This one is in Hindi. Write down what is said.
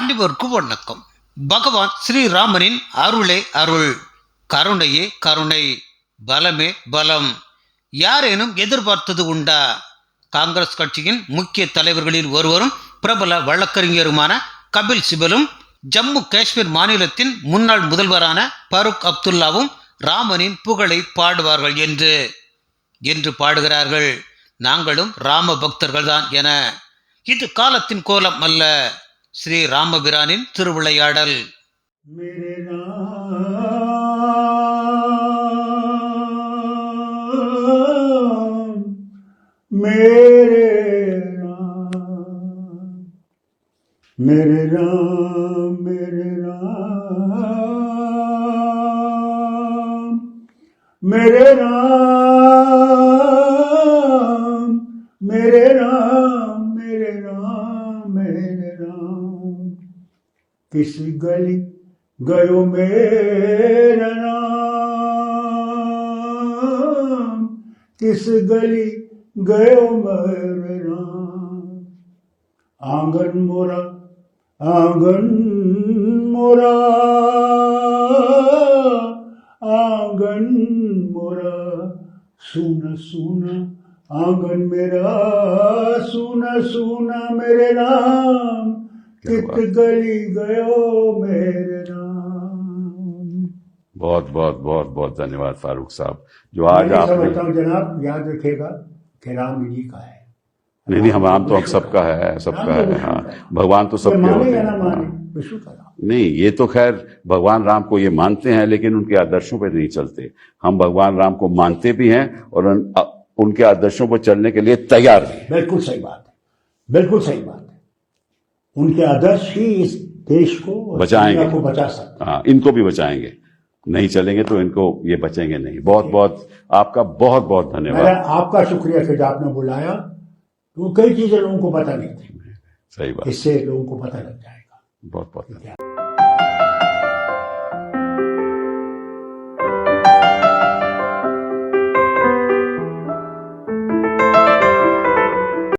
அனைவருக்கும் வணக்கம். பகவான் ஸ்ரீராமனின் அருளே அருள், கருணையே கருணை, பலமே பலம். யாரேனும் எதிர்பார்த்தது உண்டா? காங்கிரஸ் கட்சியின் முக்கிய தலைவர்களில் ஒருவரும் பிரபல வழக்கறிஞருமான கபில் சிபலும் ஜம்மு காஷ்மீர் மாநிலத்தின் முன்னாள் முதல்வரான பரூக் அப்துல்லாவும் ராமனின் புகழை பாடுவார்கள் என்று பாடுகிறார்கள். நாங்களும் ராம பக்தர்கள் தான் என. இது காலத்தின் கோலம் அல்ல, ஸ்ரீ ராமபிரானின் திருவிளையாடல். मेरे राम मेरे राम मेरे राम मेरे राम मेरे राम मेरे राम किस गली गयो मेरा राम, किस गली गयो मेरा राम। आंगन मोरा आंगन मोरा आंगन मोरा सुना सुना आंगन मेरा सुना सुना मेरे राम, कित गली गयो मेरे राम। बहुत बहुत बहुत बहुत धन्यवाद फारूक साहब, जो आज आप समझता हूँ जनाब, याद रखिएगा कि राम इन्हीं का है। नहीं हम राम तो हम सबका है, सबका है। हाँ, भगवान तो सबके होते हैं। नहीं, ये तो खैर भगवान राम को ये मानते हैं, लेकिन उनके आदर्शों पर नहीं चलते। हम भगवान राम को मानते भी हैं और उनके आदर्शों पर चलने के लिए तैयार भी। बिल्कुल सही बात है, बिल्कुल सही बात है। उनके आदर्श ही इस देश को बचाएंगे, को बचा सकते। हाँ, इनको भी बचाएंगे। नहीं चलेंगे तो इनको ये बचेंगे नहीं। बहुत बहुत आपका बहुत बहुत धन्यवाद। आपका शुक्रिया कि आपने बुलाया, तो कई चीजें लोगों को पता नहीं थी। सही बात, इससे लोगों को पता लग जाएगा। बहुत बहुत धन्यवाद।